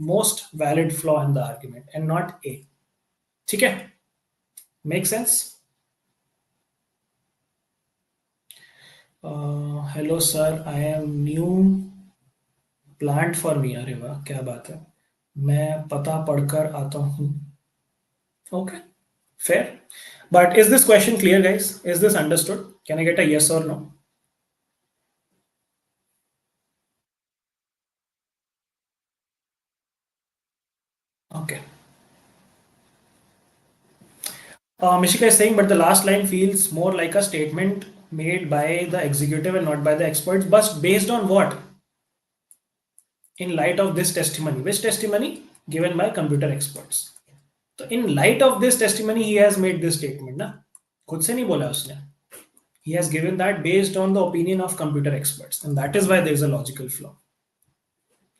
most valid flaw in the argument and not A. ठीक है? Make sense? Hello sir, I am new plant for me. अरे वाह, क्या बात है, मैं पता पढ़कर आता हूँ। Okay, fair. But is this question clear, guys? Is this understood? Can I get a yes or no? Okay. Mishika is saying, but the last line feels more like a statement made by the executive and not by the experts. But based on what? In light of this testimony. Which testimony? Given by computer experts. So in light of this testimony, he has made this statement. ना खुद से नहीं बोला उसने. He has given that based on the opinion of computer experts. And that is why there is a logical flaw.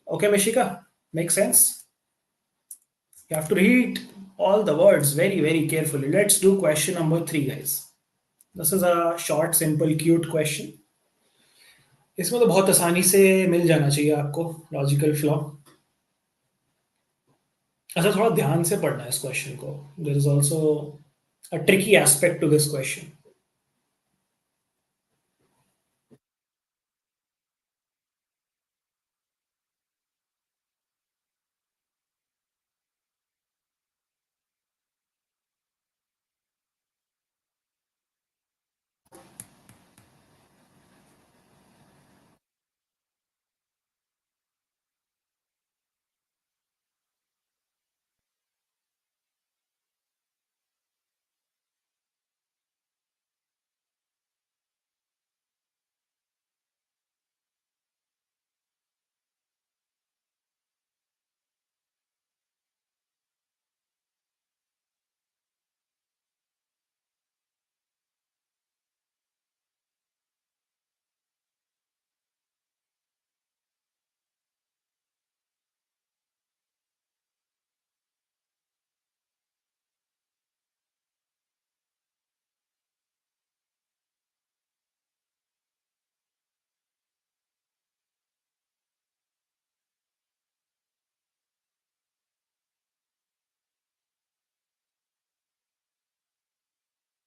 Okay, Mishika? Makes sense? You have to read all the words very, very carefully. Let's do question number 3, guys. This is a short, simple, cute question. इसमें तो बहुत आसानी से मिल जाना चाहिए आपको logical flaw. अच्छा, थोड़ा ध्यान से पढ़ना है इस क्वेश्चन को। There is also a tricky aspect to this question.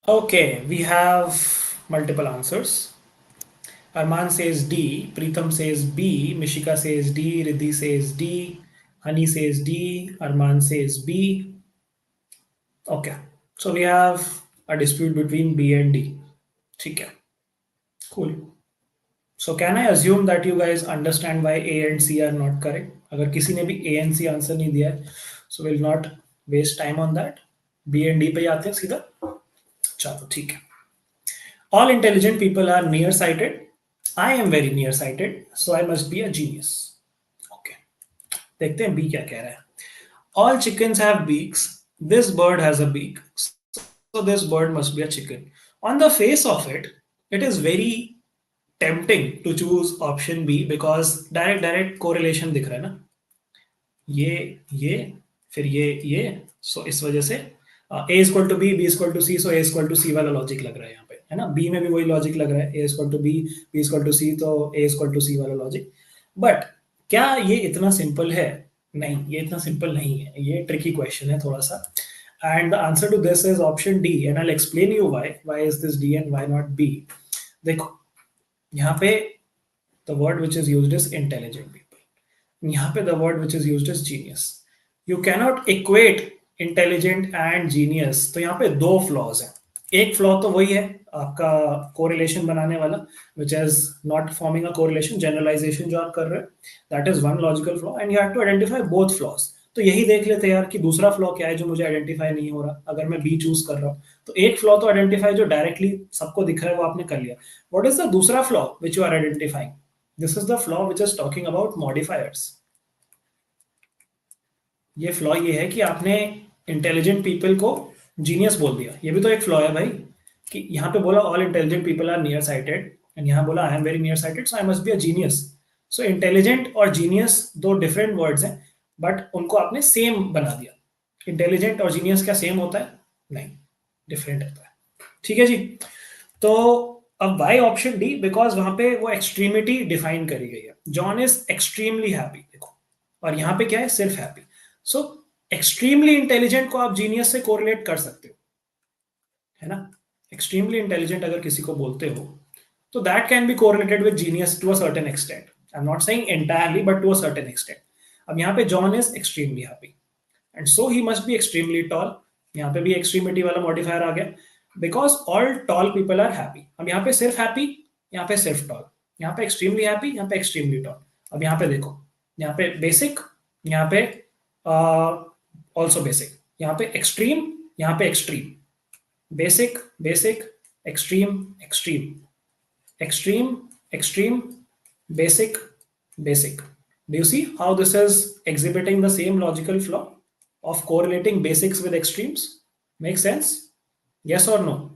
Okay, we have multiple answers. Arman says D, Preetham says B, Mishika says D, Riddhi says D, Hani says D, Arman says B. Okay, so we have a dispute between B and D. ठीक है, cool. So can I assume that you guys understand why A and C are not correct? अगर किसी ने भी A and C answer नहीं दिया है, so we'll not waste time on that. B and D पे आते हैं सीधा। चलो ठीक है। All intelligent people are nearsighted. I am very nearsighted, so I must be a genius. Okay. देखते हैं B क्या कह रहा है। All chickens have beaks. This bird has a beak, so this bird must be a chicken. On the face of it, it is very tempting to choose option B because direct correlation दिख रहा है ना, ये फिर ये, सो इस वजह से A equal to B equal to C, so A equal to C वाला लॉजिक लग रहा है यहाँ पे, है ना। बी में भी वही लॉजिक लग रहा है, A equal to B equal to C, तो ए इक्वल टू सी वाला लॉजिक। बट क्या ये इतना सिंपल है? नहीं, ये इतना सिंपल नहीं है, ये ट्रिकी क्वेश्चन है थोड़ा सा। And the answer to this is option D, and I will explain you why is this D and why not B. देखो, यहाँ पे the word which is used is intelligent people, यहाँ पे the word which is used is genius. You cannot equate intelligent and genius, तो यहाँ पे दो flaws हैं। एक फ्लॉ तो वही है आपका कोरिलेशन बनाने वाला, which is not forming a correlation, generalization जो आप कर रहे हैं, that is one logical flaw and you have to identify both flaws। तो यही देख लेते हैं यार कि दूसरा फ्लॉ क्या है जो मुझे आइडेंटिफाई नहीं हो रहा, अगर मैं बी चूज कर रहा हूँ। तो एक फ्लॉ तो आइडेंटिफाई जो डायरेक्टली सबको दिख रहा है वो आपने कर लिया। व्हाट इज द दूसरा flaw which you are identifying? This is the flaw which is talking about modifiers. ये फ्लॉ ये है कि आपने इंटेलिजेंट पीपल को जीनियस बोल दिया, ये भी तो एक फ्लॉ है भाई। कि यहाँ पे बोला all intelligent people are near sighted, and यहाँ बोला I am very near sighted so I must be a genius. So intelligent और जीनियस दो डिफरेंट वर्ड्स हैं, बट उनको आपने सेम बना दिया। इंटेलिजेंट और जीनियस क्या सेम होता है? नहीं, डिफरेंट होता है। ठीक है जी। तो अब वाई ऑप्शन डी, बिकॉज वहां पे वो एक्सट्रीमिटी डिफाइन करी गई है। जॉन इज एक्सट्रीमली हैप्पी, देखो, और यहाँ पे क्या है, सिर्फ हैप्पी। सो एक्सट्रीमली इंटेलिजेंट को आप जीनियस से कोरिलेट कर सकते हो, है ना? एक्सट्रीमली इंटेलिजेंट अगर किसी को बोलते हो तो that can be correlated with genius to a certain extent. I am not saying entirely but to a certain extent. अब यहाँ पे John is extremely happy and so he must be extremely tall. यहाँ पे भी extremity वाला modifier आ गया, because all tall people are happy. अब यहाँ पे सिर्फ हैप्पी, यहाँ पे सिर्फ टॉल, यहाँ पे एक्सट्रीमली हैप्पी, यहाँ पे एक्सट्रीमली टॉल। अब यहाँ पे देखो, यहाँ पे बेसिक, यहाँ पे ऑल्सो बेसिक, यहाँ पे एक्सट्रीम, यहाँ पे extreme, basic basic, extreme extreme, extreme, extreme, basic, basic. Do you see how this is exhibiting the same logical flaw of correlating basics with extremes? Make sense? Yes or no?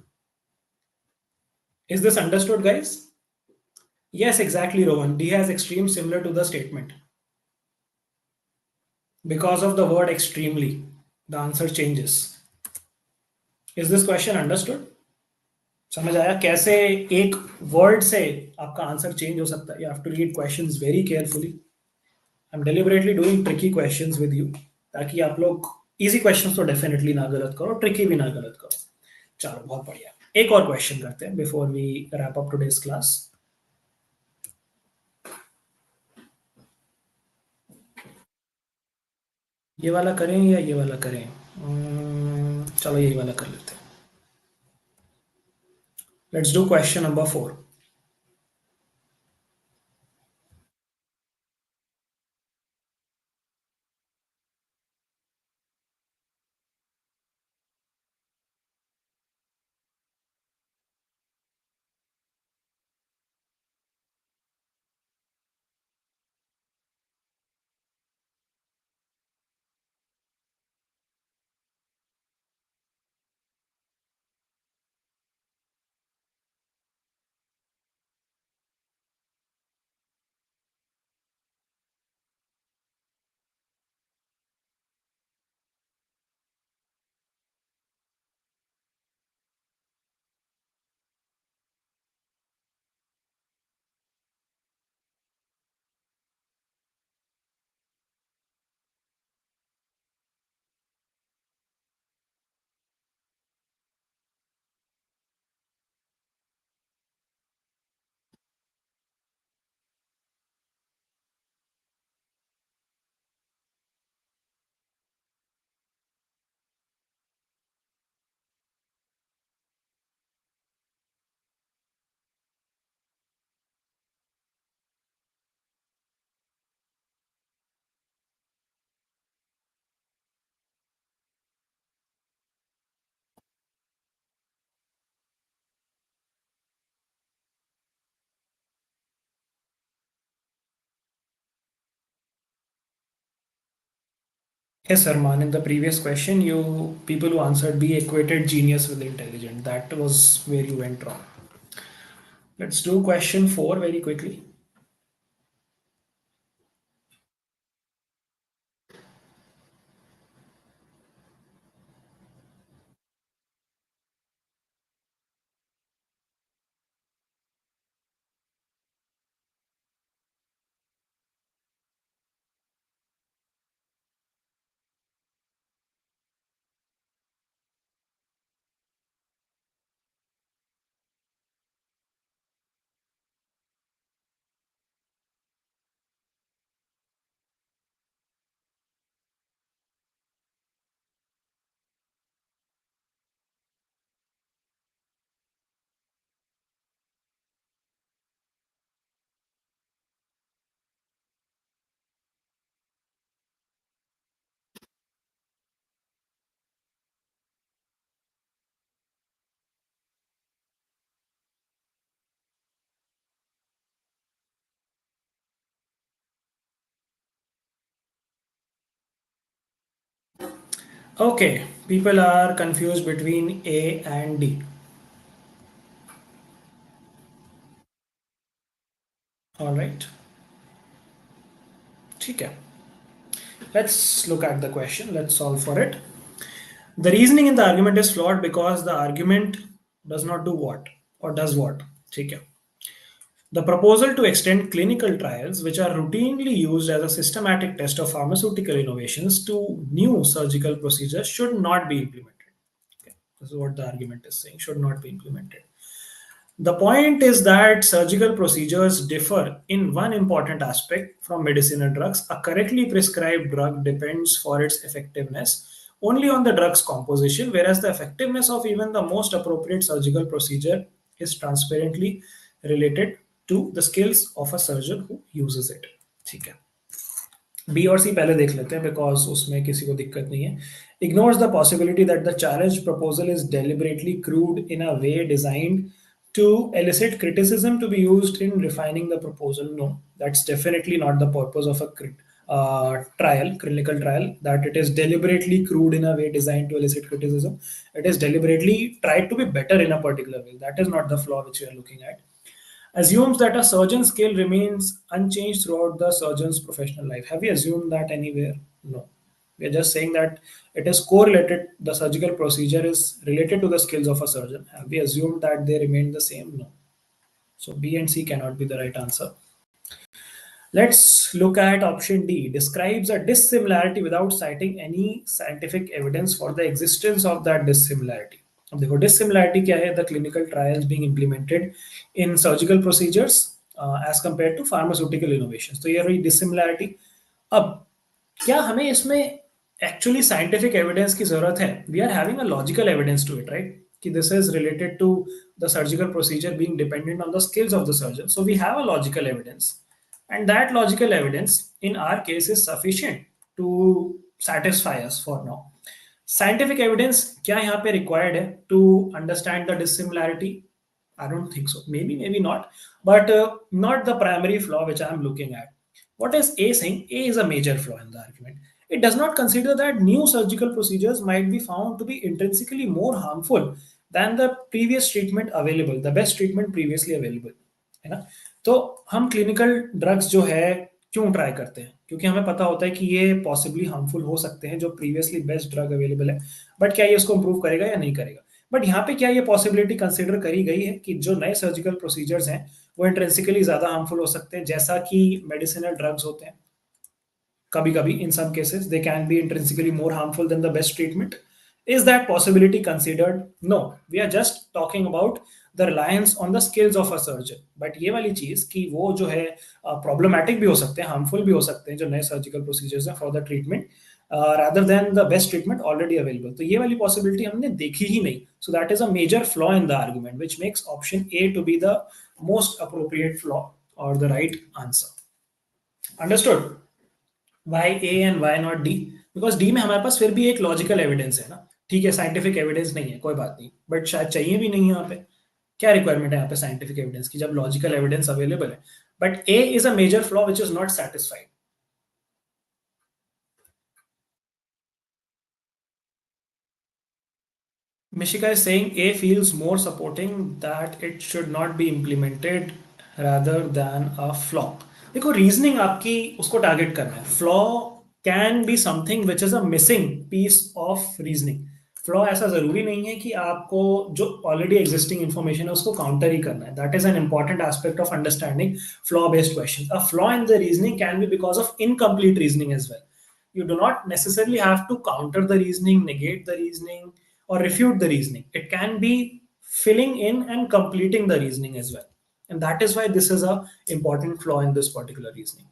Is this understood, guys? Yes, exactly, Rohan. D has extreme similar to the statement. Because of the word extremely, the answer changes. Is this question understood? समझ आया कैसे एक word से आपका answer change हो सकता है? You have to read questions very carefully. I am deliberately doing tricky questions with you, ताकि आप लोग इजी क्वेश्चंस तो डेफिनेटली ना गलत करो, ट्रिकी भी ना गलत करो। चलो, बहुत बढ़िया। एक और क्वेश्चन करते हैं before we wrap up today's class. ये वाला करें या ये वाला करें? चलो यही वाला कर लेते हैं। Let's do question number 4। Yes, Arman. In the previous question, you people who answered B equated genius with intelligent. That was where you went wrong. Let's do question 4 very quickly. Okay, people are confused between A and D. All right, ठीक है. Let's look at the question. Let's solve for it. The reasoning in the argument is flawed because the argument does not do what or does what. ठीक है. The proposal to extend clinical trials, which are routinely used as a systematic test of pharmaceutical innovations, to new surgical procedures should not be implemented. Okay. This is what the argument is saying, should not be implemented. The point is that surgical procedures differ in one important aspect from medicinal drugs. A correctly prescribed drug depends for its effectiveness only on the drug's composition, whereas the effectiveness of even the most appropriate surgical procedure is transparently related to the skills of a surgeon who uses it. ठीक है. B और सी पहले देख लेते हैं because उसमें किसी को दिक्कत नहीं है. Ignores the possibility that the challenge proposal is deliberately crude in a way designed to elicit criticism to be used in refining the proposal. No, that's definitely not the purpose of a trial, clinical trial, that it is deliberately crude in a way designed to elicit criticism. It is deliberately tried to be better in a particular way. That is not the flaw which we are looking at. Assumes that a surgeon's skill remains unchanged throughout the surgeon's professional life. Have we assumed that anywhere? No. We are just saying that it is correlated, the surgical procedure is related to the skills of a surgeon. Have we assumed that they remain the same? No. So B and C cannot be the right answer. Let's look at option D. Describes a dissimilarity without citing any scientific evidence for the existence of that dissimilarity. अब देखो dissimilarity क्या है? The clinical trials being implemented in surgical procedures as compared to pharmaceutical innovations. तो ये रही dissimilarity. अब क्या हमें इसमें एक्चुअली साइंटिफिक एविडेंस की जरूरत है? We are having a logical evidence to it, right? कि this is related to the surgical procedure being dependent on the skills of the surgeon. So we have a logical evidence, and that logical evidence in our case is sufficient to satisfy us for now. Scientific evidence क्या यहाँ पे required है to understand the dissimilarity? I don't think so. Maybe, maybe not, but not the primary flaw which I am looking at. What is A saying? A is a major flaw in the argument. It does not consider that new surgical procedures might be found to be intrinsically more harmful than the previous treatment available, the best treatment previously available. है ना? तो हम clinical drugs जो है क्यों try करते हैं? क्योंकि हमें पता होता है कि ये पॉसिबली हार्मफुल हो सकते हैं जो प्रीवियसली बेस्ट ड्रग अवेलेबल है. बट क्या ये उसको इम्प्रूव करेगा या नहीं करेगा? बट यहाँ पे क्या ये पॉसिबिलिटी कंसिडर करी गई है कि जो नए सर्जिकल प्रोसीजर्स हैं वो इंट्रेंसिकली ज्यादा हार्मफुल हो सकते हैं जैसा कि मेडिसिनल ड्रग्स होते हैं? कभी कभी in some cases they can be intrinsically more harmful than the best treatment. Is that possibility considered? No, we are just talking about the reliance on the skills of a surgeon. But ये वाली चीज कि वो जो है problematic भी हो सकते हैं, harmful भी हो सकते हैं जो नए surgical procedures हैं for the treatment rather than the best treatment already available. तो ये वाली possibility हमने देखी ही नहीं. So that is a major flaw in the argument which makes option A to be the most appropriate flaw or the right answer. Understood? Why A and why not D? Because D में हमारे पास फिर भी एक logical evidence है ना. ठीक है, scientific evidence नहीं है, कोई बात नहीं, बट शायद चाहिए भी नहीं है यहाँ पे. क्या रिक्वायरमेंट है यहाँ पे साइंटिफिक एविडेंस की जब लॉजिकल एविडेंस अवेलेबल है? But A is a major flaw which is not satisfied. Mishika is saying A feels more supporting that it should not be implemented rather than a flaw. देखो reasoning आपकी उसको target करना है. Flaw can be something which is a missing piece of reasoning. Flaw ऐसा जरूरी नहीं है कि आपको जो ऑलरेडी एग्जिस्टिंग इंफॉर्मेशन है उसको काउंटर ही करना है. That is an important aspect of understanding flaw based question. A flaw in the reasoning can be because of incomplete reasoning as well. You do not necessarily have to counter the reasoning, negate the reasoning, or refute the reasoning. It can be filling in and completing the reasoning as well. And that is why this is a important flaw in this particular reasoning.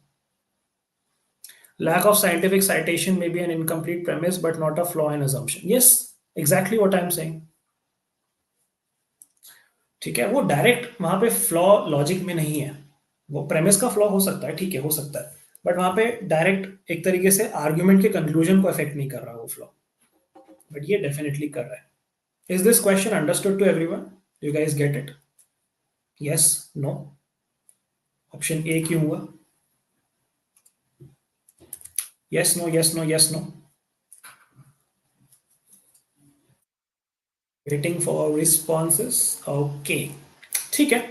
Lack of scientific citation may be an incomplete premise, but not a flaw in assumption. Yes, exactly what I'm saying. ठीक है, वो direct वहां पे flaw logic में नहीं है. वो premise का फ्लॉ हो सकता है, ठीक है, हो सकता है, बट वहां पे डायरेक्ट एक तरीके से आर्ग्यूमेंट के कंक्लूजन को अफेक्ट नहीं कर रहा वो फ्लॉ. बट ये डेफिनेटली कर रहा है. Is this question understood to everyone? You guys get it? Yes, no? Option A क्यों हुआ? Yes no, yes no, yes no. Waiting for responses. Okay, ठीक है.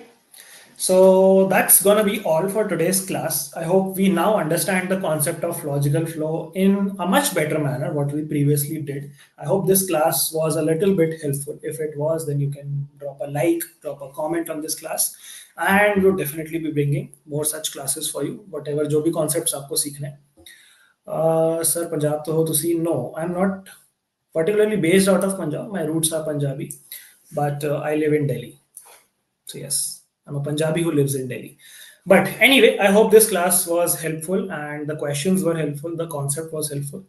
So that's gonna be all for today's class. I hope we now understand the concept of logical flow in a much better manner what we previously did. I hope this class was a little bit helpful. If it was, then you can drop a like, drop a comment on this class, and we'll definitely be bringing more such classes for you. Whatever जो भी concepts आपको सीखने हैं. Sir, Punjab to ho tusi? No, I'm not particularly based out of Punjab. My roots are Punjabi, but I live in Delhi. So yes, I'm a Punjabi who lives in Delhi. But anyway, I hope this class was helpful and the questions were helpful, the concept was helpful.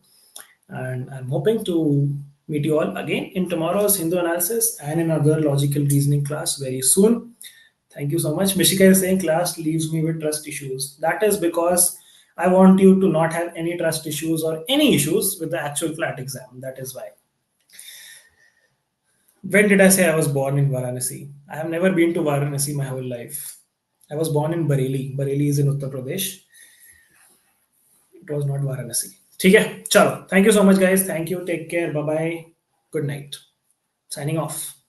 And I'm hoping to meet you all again in tomorrow's Hindu analysis and in another logical reasoning class very soon. Thank you so much. Mishika is saying class leaves me with trust issues. That is because I want you to not have any trust issues or any issues with the actual CLAT exam. That is why. When did I say I was born in Varanasi? I have never been to Varanasi my whole life. I was born in Bareilly. Bareilly is in Uttar Pradesh. It was not Varanasi. ठीक है चलो. Thank you so much guys. Thank you. Take care. Bye bye. Good night. Signing off.